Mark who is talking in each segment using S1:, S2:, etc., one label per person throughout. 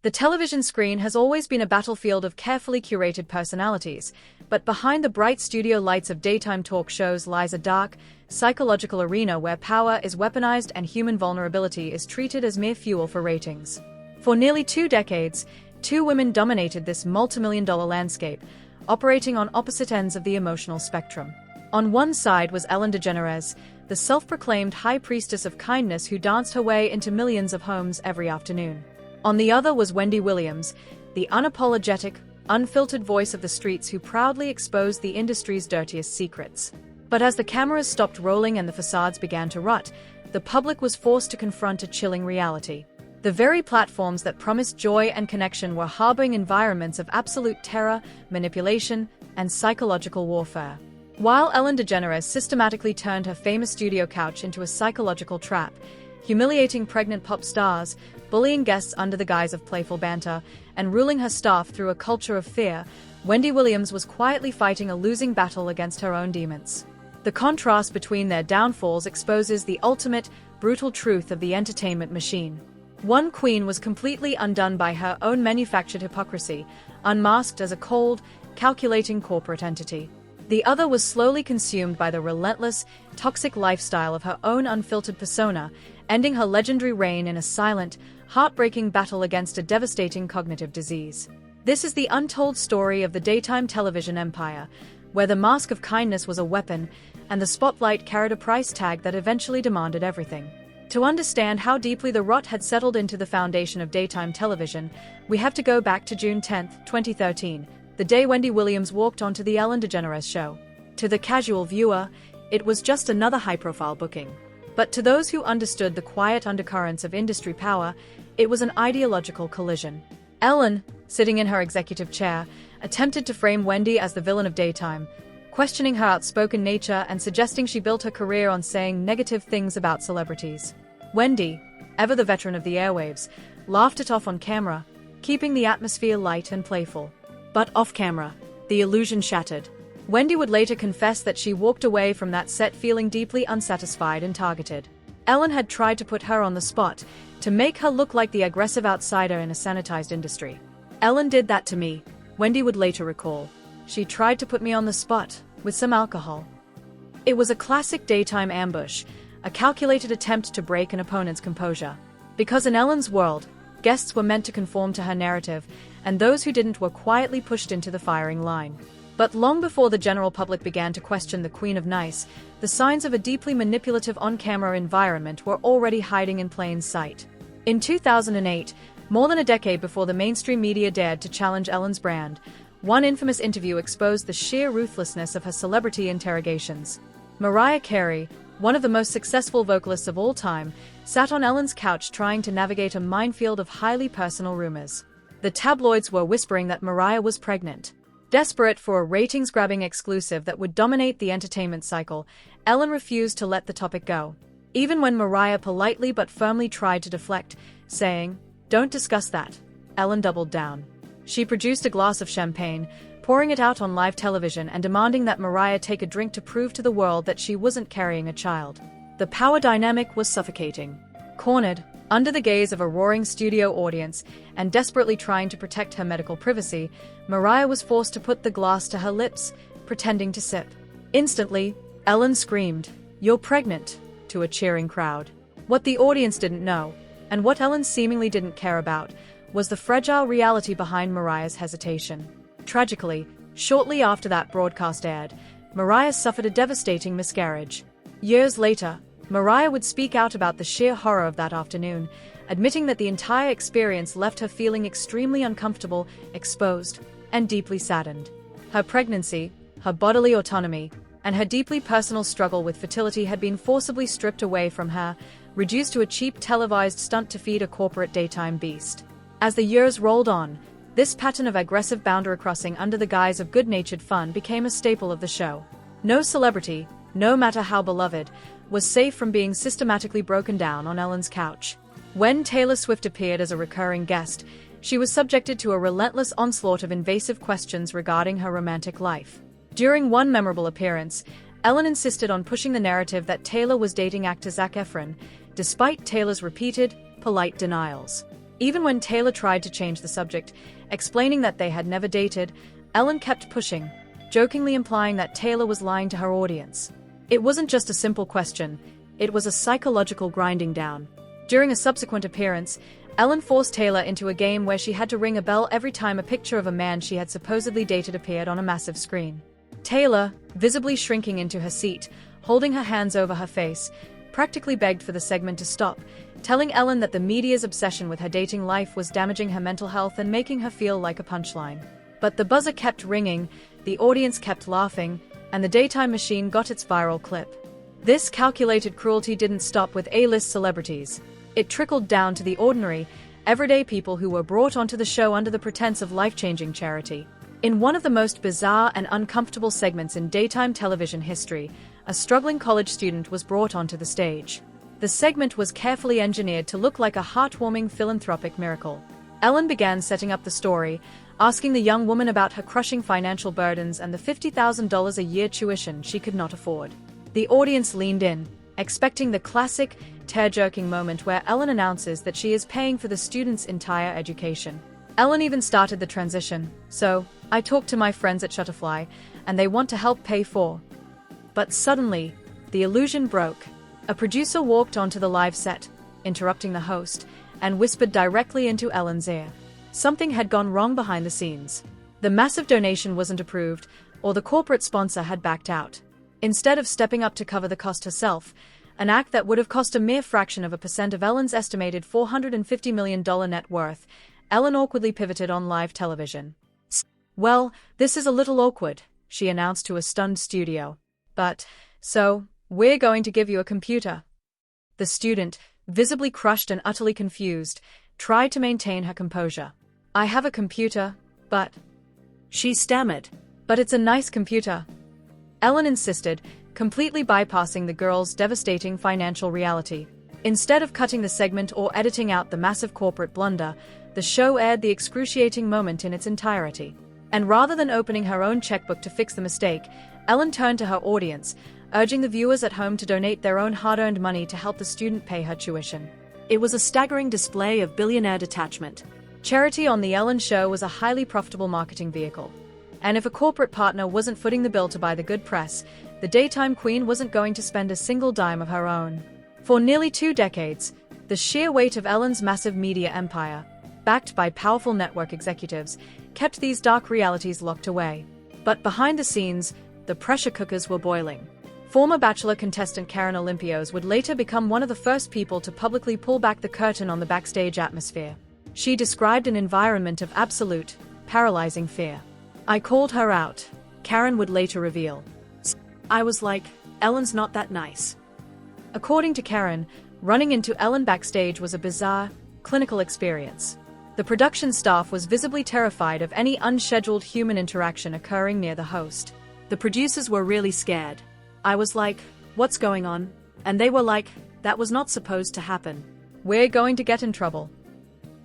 S1: The television screen has always been a battlefield of carefully curated personalities, but behind the bright studio lights of daytime talk shows lies a dark, psychological arena where power is weaponized and human vulnerability is treated as mere fuel for ratings. For nearly 2 decades, 2 women dominated this multimillion-dollar landscape, operating on opposite ends of the emotional spectrum. On one side was Ellen DeGeneres, the self-proclaimed high priestess of kindness who danced her way into millions of homes every afternoon. On the other was Wendy Williams, the unapologetic, unfiltered voice of the streets who proudly exposed the industry's dirtiest secrets. But as the cameras stopped rolling and the facades began to rot, the public was forced to confront a chilling reality. The very platforms that promised joy and connection were harboring environments of absolute terror, manipulation, and psychological warfare. While Ellen DeGeneres systematically turned her famous studio couch into a psychological trap, humiliating pregnant pop stars, bullying guests under the guise of playful banter, and ruling her staff through a culture of fear, Wendy Williams was quietly fighting a losing battle against her own demons. The contrast between their downfalls exposes the ultimate, brutal truth of the entertainment machine. One queen was completely undone by her own manufactured hypocrisy, unmasked as a cold, calculating corporate entity. The other was slowly consumed by the relentless, toxic lifestyle of her own unfiltered persona, ending her legendary reign in a silent, heartbreaking battle against a devastating cognitive disease. This is the untold story of the daytime television empire, where the mask of kindness was a weapon, and the spotlight carried a price tag that eventually demanded everything. To understand how deeply the rot had settled into the foundation of daytime television, we have to go back to June 10, 2013, the day Wendy Williams walked onto The Ellen DeGeneres Show. To the casual viewer, it was just another high-profile booking. But to those who understood the quiet undercurrents of industry power, it was an ideological collision. Ellen, sitting in her executive chair, attempted to frame Wendy as the villain of daytime, questioning her outspoken nature and suggesting she built her career on saying negative things about celebrities. Wendy, ever the veteran of the airwaves, laughed it off on camera, keeping the atmosphere light and playful. But off-camera, the illusion shattered. Wendy would later confess that she walked away from that set feeling deeply unsatisfied and targeted. Ellen had tried to put her on the spot, to make her look like the aggressive outsider in a sanitized industry. Ellen did that to me, Wendy would later recall. She tried to put me on the spot, with some alcohol. It was a classic daytime ambush, a calculated attempt to break an opponent's composure. Because in Ellen's world, guests were meant to conform to her narrative, and those who didn't were quietly pushed into the firing line. But long before the general public began to question the Queen of Nice, the signs of a deeply manipulative on-camera environment were already hiding in plain sight. In 2008, more than a decade before the mainstream media dared to challenge Ellen's brand, one infamous interview exposed the sheer ruthlessness of her celebrity interrogations. Mariah Carey, one of the most successful vocalists of all time, sat on Ellen's couch trying to navigate a minefield of highly personal rumors. The tabloids were whispering that Mariah was pregnant. Desperate for a ratings-grabbing exclusive that would dominate the entertainment cycle, Ellen refused to let the topic go. Even when Mariah politely but firmly tried to deflect, saying, "Don't discuss that," Ellen doubled down. She produced a glass of champagne, pouring it out on live television and demanding that Mariah take a drink to prove to the world that she wasn't carrying a child. The power dynamic was suffocating. Cornered, under the gaze of a roaring studio audience, and desperately trying to protect her medical privacy, Mariah was forced to put the glass to her lips, pretending to sip. Instantly, Ellen screamed, "You're pregnant," to a cheering crowd. What the audience didn't know, and what Ellen seemingly didn't care about, was the fragile reality behind Mariah's hesitation. Tragically, shortly after that broadcast aired, Mariah suffered a devastating miscarriage. Years later, Mariah would speak out about the sheer horror of that afternoon, admitting that the entire experience left her feeling extremely uncomfortable, exposed, and deeply saddened. Her pregnancy, her bodily autonomy, and her deeply personal struggle with fertility had been forcibly stripped away from her, reduced to a cheap televised stunt to feed a corporate daytime beast. As the years rolled on, this pattern of aggressive boundary crossing under the guise of good-natured fun became a staple of the show. No celebrity, no matter how beloved, was safe from being systematically broken down on Ellen's couch. When Taylor Swift appeared as a recurring guest, she was subjected to a relentless onslaught of invasive questions regarding her romantic life. During one memorable appearance, Ellen insisted on pushing the narrative that Taylor was dating actor Zac Efron, despite Taylor's repeated, polite denials. Even when Taylor tried to change the subject, explaining that they had never dated, Ellen kept pushing, jokingly implying that Taylor was lying to her audience. It wasn't just a simple question, it was a psychological grinding down. During a subsequent appearance, Ellen forced Taylor into a game where she had to ring a bell every time a picture of a man she had supposedly dated appeared on a massive screen. Taylor, visibly shrinking into her seat, holding her hands over her face, practically begged for the segment to stop, telling Ellen that the media's obsession with her dating life was damaging her mental health and making her feel like a punchline. But the buzzer kept ringing, the audience kept laughing, and the daytime machine got its viral clip. This calculated cruelty didn't stop with A-list celebrities. It trickled down to the ordinary, everyday people who were brought onto the show under the pretense of life-changing charity. In one of the most bizarre and uncomfortable segments in daytime television history, a struggling college student was brought onto the stage. The segment was carefully engineered to look like a heartwarming philanthropic miracle. Ellen began setting up the story, asking the young woman about her crushing financial burdens and the $50,000 a year tuition she could not afford. The audience leaned in, expecting the classic, tear-jerking moment where Ellen announces that she is paying for the student's entire education. Ellen even started the transition, "So, I talked to my friends at Shutterfly, and they want to help pay for." But suddenly, the illusion broke. A producer walked onto the live set, interrupting the host, and whispered directly into Ellen's ear. Something had gone wrong behind the scenes. The massive donation wasn't approved, or the corporate sponsor had backed out. Instead of stepping up to cover the cost herself, an act that would have cost a mere fraction of a percent of Ellen's estimated $450 million net worth, Ellen awkwardly pivoted on live television. "Well, this is a little awkward," she announced to a stunned studio. So, we're going to give you a computer." The student, visibly crushed and utterly confused, tried to maintain her composure. "I have a computer, but—" she stammered. "But it's a nice computer." Ellen insisted, completely bypassing the girl's devastating financial reality. Instead of cutting the segment or editing out the massive corporate blunder, the show aired the excruciating moment in its entirety. And rather than opening her own checkbook to fix the mistake, Ellen turned to her audience, urging the viewers at home to donate their own hard-earned money to help the student pay her tuition. It was a staggering display of billionaire detachment. Charity on The Ellen Show was a highly profitable marketing vehicle. And if a corporate partner wasn't footing the bill to buy the good press, the daytime queen wasn't going to spend a single dime of her own. For nearly 2 decades, the sheer weight of Ellen's massive media empire, backed by powerful network executives, kept these dark realities locked away. But behind the scenes, the pressure cookers were boiling. Former Bachelor contestant Karen Olympios would later become one of the first people to publicly pull back the curtain on the backstage atmosphere. She described an environment of absolute, paralyzing fear. "I called her out," Karen would later reveal. "I was like, Ellen's not that nice." According to Karen, running into Ellen backstage was a bizarre, clinical experience. The production staff was visibly terrified of any unscheduled human interaction occurring near the host. The producers were really scared. I was like, "What's going on?" And they were like, "That was not supposed to happen. We're going to get in trouble."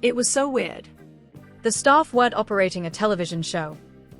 S1: It was so weird. The staff weren't operating a television show.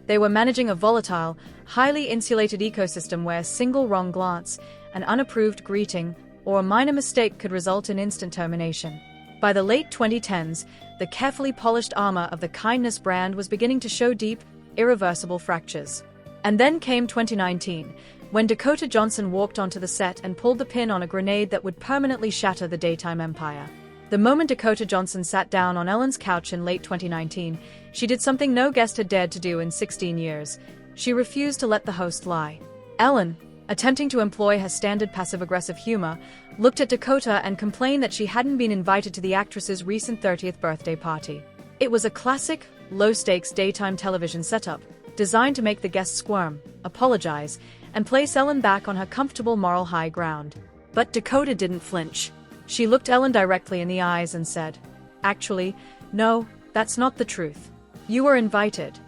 S1: They were managing a volatile, highly insulated ecosystem where a single wrong glance, an unapproved greeting, or a minor mistake could result in instant termination. By the late 2010s, the carefully polished armor of the kindness brand was beginning to show deep, irreversible fractures. And then came 2019, when Dakota Johnson walked onto the set and pulled the pin on a grenade that would permanently shatter the daytime empire. The moment Dakota Johnson sat down on Ellen's couch in late 2019, she did something no guest had dared to do in 16 years. She refused to let the host lie. Ellen, attempting to employ her standard passive-aggressive humor, looked at Dakota and complained that she hadn't been invited to the actress's recent 30th birthday party. It was a classic, low-stakes daytime television setup, designed to make the guests squirm, apologize, and place Ellen back on her comfortable moral high ground. But Dakota didn't flinch. She looked Ellen directly in the eyes and said, "Actually, no, that's not the truth. You were invited."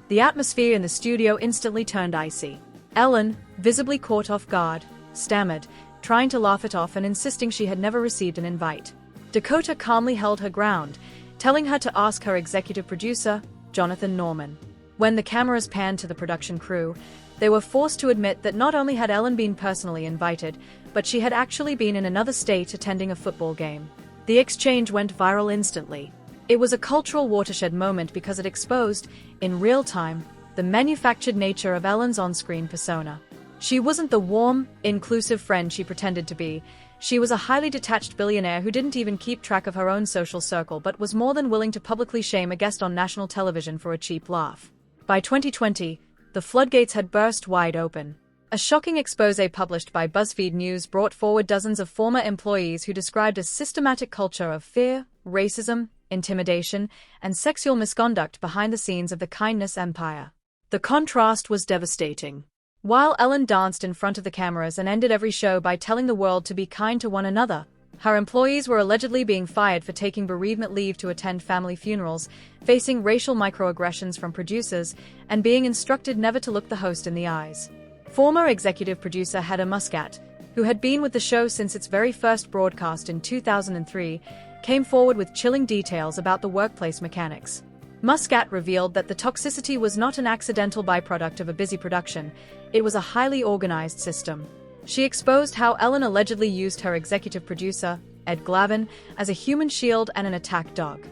S1: The atmosphere in the studio instantly turned icy. Ellen, visibly caught off guard, stammered, trying to laugh it off and insisting she had never received an invite. Dakota calmly held her ground, telling her to ask her executive producer, Jonathan Norman. When the cameras panned to the production crew, they were forced to admit that not only had Ellen been personally invited, but she had actually been in another state attending a football game. The exchange went viral instantly. It was a cultural watershed moment because it exposed, in real time, the manufactured nature of Ellen's on-screen persona. She wasn't the warm, inclusive friend she pretended to be. She was a highly detached billionaire who didn't even keep track of her own social circle but was more than willing to publicly shame a guest on national television for a cheap laugh. By 2020, the floodgates had burst wide open. A shocking expose published by BuzzFeed News brought forward dozens of former employees who described a systematic culture of fear, racism, intimidation, and sexual misconduct behind the scenes of the kindness empire. The contrast was devastating. While Ellen danced in front of the cameras and ended every show by telling the world to be kind to one another, her employees were allegedly being fired for taking bereavement leave to attend family funerals, facing racial microaggressions from producers, and being instructed never to look the host in the eyes. Former executive producer Heather Muscat, who had been with the show since its very first broadcast in 2003, came forward with chilling details about the workplace mechanics. Muscat revealed that the toxicity was not an accidental byproduct of a busy production, it was a highly organized system. She exposed how Ellen allegedly used her executive producer, Ed Glavin, as a human shield and an attack dog.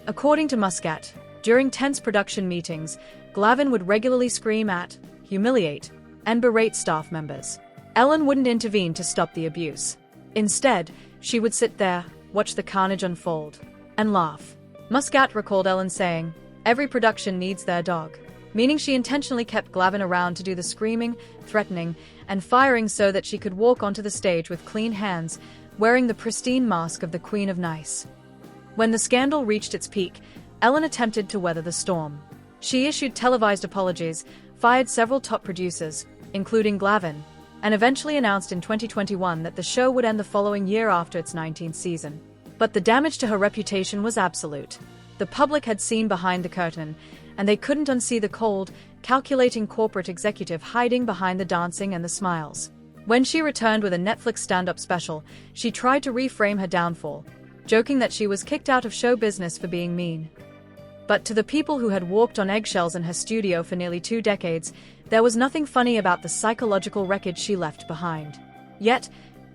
S1: According to Muscat, during tense production meetings, Glavin would regularly scream at, humiliate, and berate staff members. Ellen wouldn't intervene to stop the abuse. Instead, she would sit there, watch the carnage unfold, and laugh. Muscat recalled Ellen saying, "Every production needs their dog," meaning she intentionally kept Glavin around to do the screaming, threatening, and firing so that she could walk onto the stage with clean hands, wearing the pristine mask of the Queen of Nice. When the scandal reached its peak, Ellen attempted to weather the storm. She issued televised apologies, fired several top producers, including Glavin, and eventually announced in 2021 that the show would end the following year after its 19th season. But the damage to her reputation was absolute. The public had seen behind the curtain, and they couldn't unsee the cold, calculating corporate executive hiding behind the dancing and the smiles. When she returned with a Netflix stand-up special, she tried to reframe her downfall, joking that she was kicked out of show business for being mean. But to the people who had walked on eggshells in her studio for nearly 2 decades, there was nothing funny about the psychological wreckage she left behind. Yet,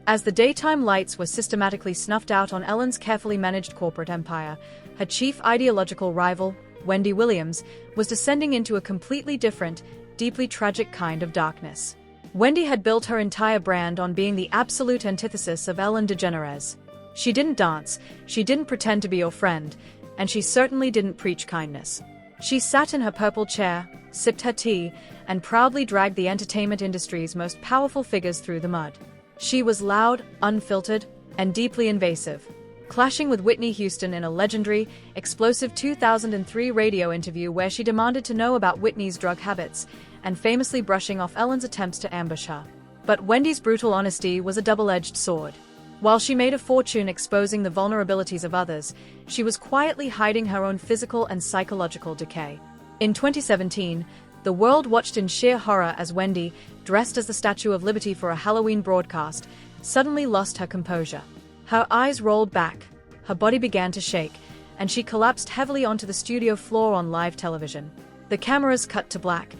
S1: as the daytime lights were systematically snuffed out on Ellen's carefully managed corporate empire, her chief ideological rival, Wendy Williams, was descending into a completely different, deeply tragic kind of darkness. Wendy had built her entire brand on being the absolute antithesis of Ellen DeGeneres. She didn't dance, she didn't pretend to be your friend, and she certainly didn't preach kindness. She sat in her purple chair, sipped her tea, and proudly dragged the entertainment industry's most powerful figures through the mud. She was loud, unfiltered, and deeply invasive, clashing with Whitney Houston in a legendary, explosive 2003 radio interview where she demanded to know about Whitney's drug habits, and famously brushing off Ellen's attempts to ambush her. But Wendy's brutal honesty was a double-edged sword. While she made a fortune exposing the vulnerabilities of others, she was quietly hiding her own physical and psychological decay. In 2017, the world watched in sheer horror as Wendy, dressed as the Statue of Liberty for a Halloween broadcast, suddenly lost her composure. Her eyes rolled back, her body began to shake, and she collapsed heavily onto the studio floor on live television. The cameras cut to black,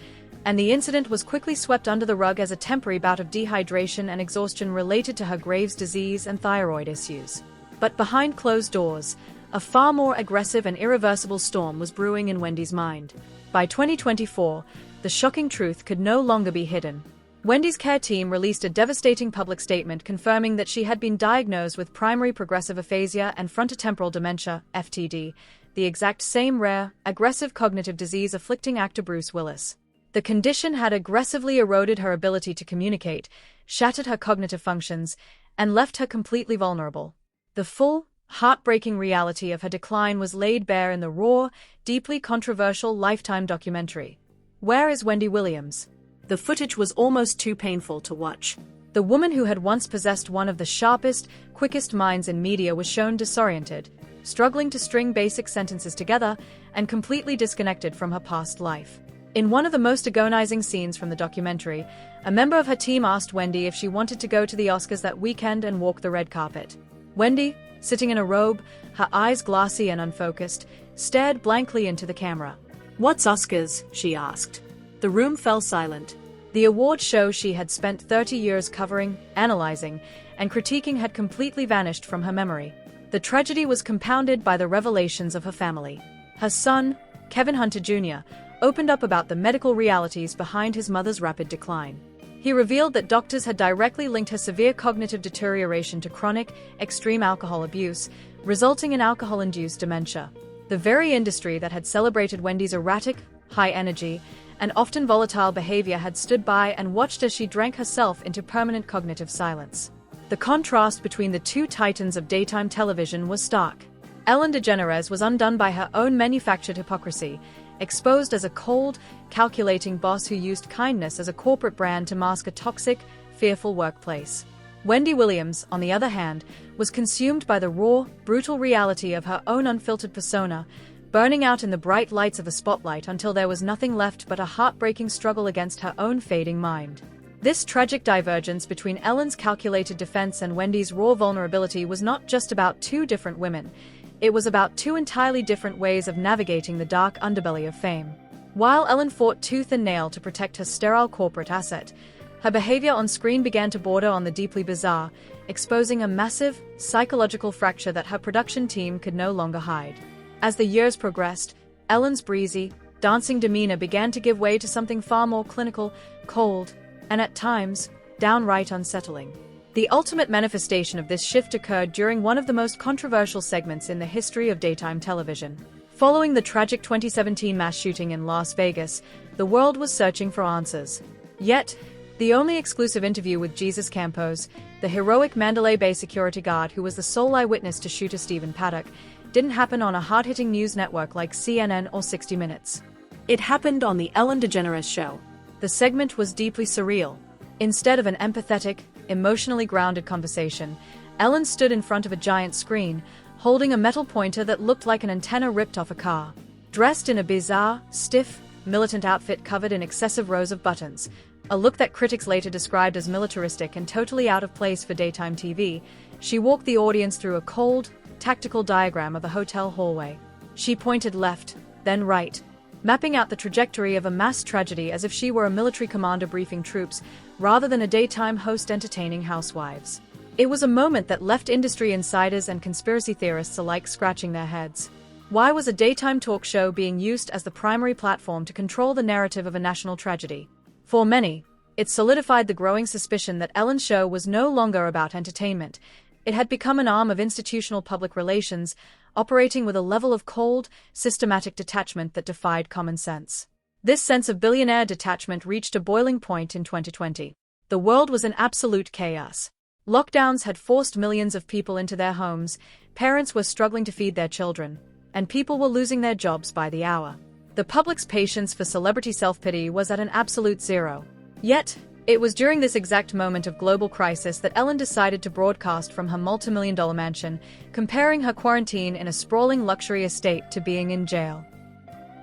S1: and the incident was quickly swept under the rug as a temporary bout of dehydration and exhaustion related to her Graves' disease and thyroid issues. But behind closed doors, a far more aggressive and irreversible storm was brewing in Wendy's mind. By 2024, the shocking truth could no longer be hidden. Wendy's care team released a devastating public statement confirming that she had been diagnosed with primary progressive aphasia and frontotemporal dementia, FTD, the exact same rare, aggressive cognitive disease afflicting actor Bruce Willis. The condition had aggressively eroded her ability to communicate, shattered her cognitive functions, and left her completely vulnerable. The full, heartbreaking reality of her decline was laid bare in the raw, deeply controversial Lifetime documentary. Where is Wendy Williams? The footage was almost too painful to watch. The woman who had once possessed one of the sharpest, quickest minds in media was shown disoriented, struggling to string basic sentences together, and completely disconnected from her past life. In one of the most agonizing scenes from the documentary, a member of her team asked Wendy if she wanted to go to the Oscars that weekend and walk the red carpet. Wendy, sitting in a robe, her eyes glassy and unfocused, stared blankly into the camera. "What's Oscars?" she asked. The room fell silent. The award show she had spent 30 years covering, analyzing, and critiquing had completely vanished from her memory. The tragedy was compounded by the revelations of her family. Her son, Kevin Hunter Jr., opened up about the medical realities behind his mother's rapid decline. He revealed that doctors had directly linked her severe cognitive deterioration to chronic, extreme alcohol abuse, resulting in alcohol-induced dementia. The very industry that had celebrated Wendy's erratic, high-energy, and often volatile behavior had stood by and watched as she drank herself into permanent cognitive silence. The contrast between the two titans of daytime television was stark. Ellen DeGeneres was undone by her own manufactured hypocrisy, exposed as a cold, calculating boss who used kindness as a corporate brand to mask a toxic, fearful workplace. Wendy Williams, on the other hand, was consumed by the raw, brutal reality of her own unfiltered persona, burning out in the bright lights of a spotlight until there was nothing left but a heartbreaking struggle against her own fading mind. This tragic divergence between Ellen's calculated defense and Wendy's raw vulnerability was not just about two different women. It was about two entirely different ways of navigating the dark underbelly of fame. While Ellen fought tooth and nail to protect her sterile corporate asset, her behavior on screen began to border on the deeply bizarre, exposing a massive, psychological fracture that her production team could no longer hide. As the years progressed, Ellen's breezy, dancing demeanor began to give way to something far more clinical, cold, and at times, downright unsettling. The ultimate manifestation of this shift occurred during one of the most controversial segments in the history of daytime television. Following the tragic 2017 mass shooting in Las Vegas, the world was searching for answers. Yet, the only exclusive interview with Jesus Campos, the heroic Mandalay Bay security guard who was the sole eyewitness to shooter Stephen Paddock, didn't happen on a hard-hitting news network like CNN or 60 Minutes. It happened on the Ellen DeGeneres show. The segment was deeply surreal. Instead of an empathetic, emotionally grounded conversation, Ellen stood in front of a giant screen, holding a metal pointer that looked like an antenna ripped off a car. Dressed in a bizarre, stiff, militant outfit covered in excessive rows of buttons, a look that critics later described as militaristic and totally out of place for daytime TV, she walked the audience through a cold, tactical diagram of a hotel hallway. She pointed left, then right, mapping out the trajectory of a mass tragedy as if she were a military commander briefing troops, rather than a daytime host entertaining housewives. It was a moment that left industry insiders and conspiracy theorists alike scratching their heads. Why was a daytime talk show being used as the primary platform to control the narrative of a national tragedy? For many, it solidified the growing suspicion that Ellen's show was no longer about entertainment. It had become an arm of institutional public relations, operating with a level of cold, systematic detachment that defied common sense. This sense of billionaire detachment reached a boiling point in 2020. The world was in absolute chaos. Lockdowns had forced millions of people into their homes, parents were struggling to feed their children, and people were losing their jobs by the hour. The public's patience for celebrity self-pity was at an absolute zero. Yet, it was during this exact moment of global crisis that Ellen decided to broadcast from her multi-million-dollar mansion, comparing her quarantine in a sprawling luxury estate to being in jail.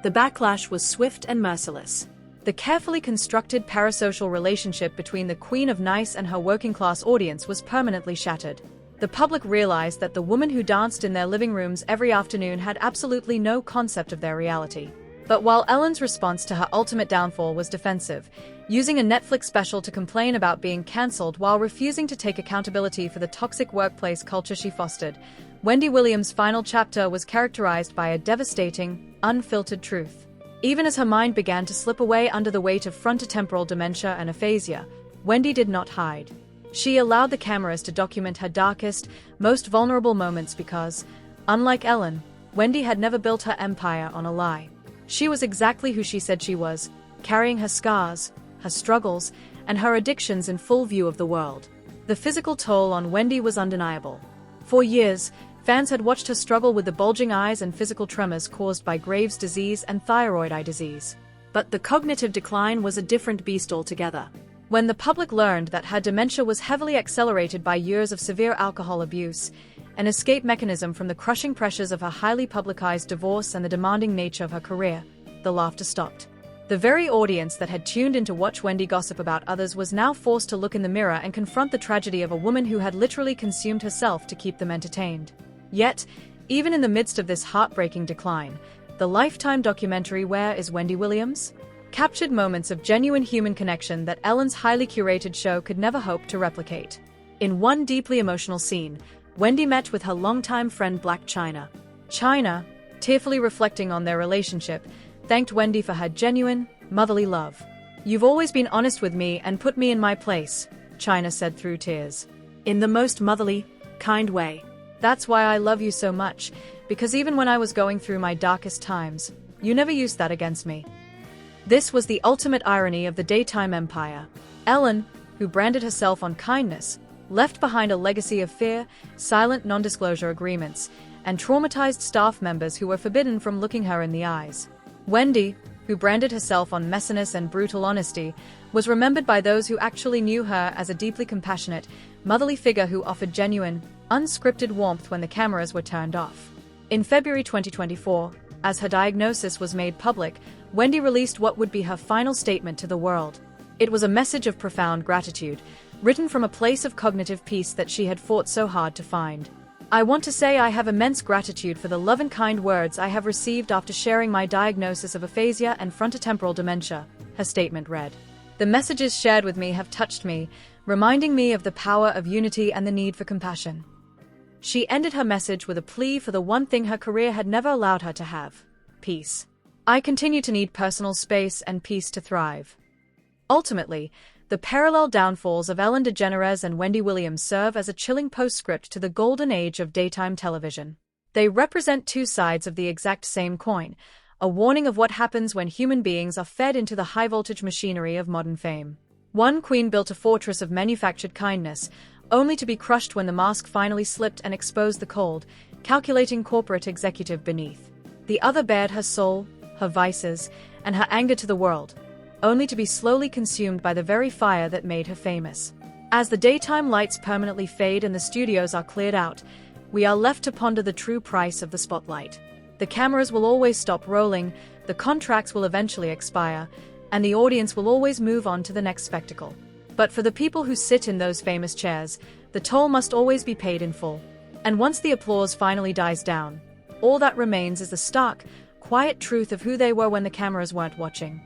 S1: The backlash was swift and merciless. The carefully constructed parasocial relationship between the Queen of Nice and her working-class audience was permanently shattered. The public realized that the woman who danced in their living rooms every afternoon had absolutely no concept of their reality. But while Ellen's response to her ultimate downfall was defensive, using a Netflix special to complain about being cancelled while refusing to take accountability for the toxic workplace culture she fostered, Wendy Williams' final chapter was characterized by a devastating, unfiltered truth. Even as her mind began to slip away under the weight of frontotemporal dementia and aphasia, Wendy did not hide. She allowed the cameras to document her darkest, most vulnerable moments because, unlike Ellen, Wendy had never built her empire on a lie. She was exactly who she said she was, carrying her scars, her struggles, and her addictions in full view of the world. The physical toll on Wendy was undeniable. For years, fans had watched her struggle with the bulging eyes and physical tremors caused by Graves' disease and thyroid eye disease. But the cognitive decline was a different beast altogether. When the public learned that her dementia was heavily accelerated by years of severe alcohol abuse, an escape mechanism from the crushing pressures of her highly publicized divorce and the demanding nature of her career, the laughter stopped. The very audience that had tuned in to watch Wendy gossip about others was now forced to look in the mirror and confront the tragedy of a woman who had literally consumed herself to keep them entertained. Yet, even in the midst of this heartbreaking decline, the Lifetime documentary Where is Wendy Williams? Captured moments of genuine human connection that Ellen's highly curated show could never hope to replicate. In one deeply emotional scene, Wendy met with her longtime friend Black China. China, tearfully reflecting on their relationship, thanked Wendy for her genuine, motherly love. "You've always been honest with me and put me in my place," China said through tears. "In the most motherly, kind way. That's why I love you so much, because even when I was going through my darkest times, you never used that against me." This was the ultimate irony of the daytime empire. Ellen, who branded herself on kindness, left behind a legacy of fear, silent non-disclosure agreements, and traumatized staff members who were forbidden from looking her in the eyes. Wendy, who branded herself on messiness and brutal honesty, was remembered by those who actually knew her as a deeply compassionate, motherly figure who offered genuine, unscripted warmth when the cameras were turned off. In February 2024, as her diagnosis was made public, Wendy released what would be her final statement to the world. It was a message of profound gratitude, written from a place of cognitive peace that she had fought so hard to find. "I want to say I have immense gratitude for the love and kind words I have received after sharing my diagnosis of aphasia and frontotemporal dementia," her statement read. "The messages shared with me have touched me, reminding me of the power of unity and the need for compassion." She ended her message with a plea for the one thing her career had never allowed her to have: peace. "I continue to need personal space and peace to thrive." Ultimately, the parallel downfalls of Ellen DeGeneres and Wendy Williams serve as a chilling postscript to the golden age of daytime television. They represent two sides of the exact same coin, a warning of what happens when human beings are fed into the high-voltage machinery of modern fame. One queen built a fortress of manufactured kindness, only to be crushed when the mask finally slipped and exposed the cold, calculating corporate executive beneath. The other bared her soul, her vices, and her anger to the world, only to be slowly consumed by the very fire that made her famous. As the daytime lights permanently fade and the studios are cleared out, we are left to ponder the true price of the spotlight. The cameras will always stop rolling, the contracts will eventually expire, and the audience will always move on to the next spectacle. But for the people who sit in those famous chairs, the toll must always be paid in full. And once the applause finally dies down, all that remains is the stark, quiet truth of who they were when the cameras weren't watching.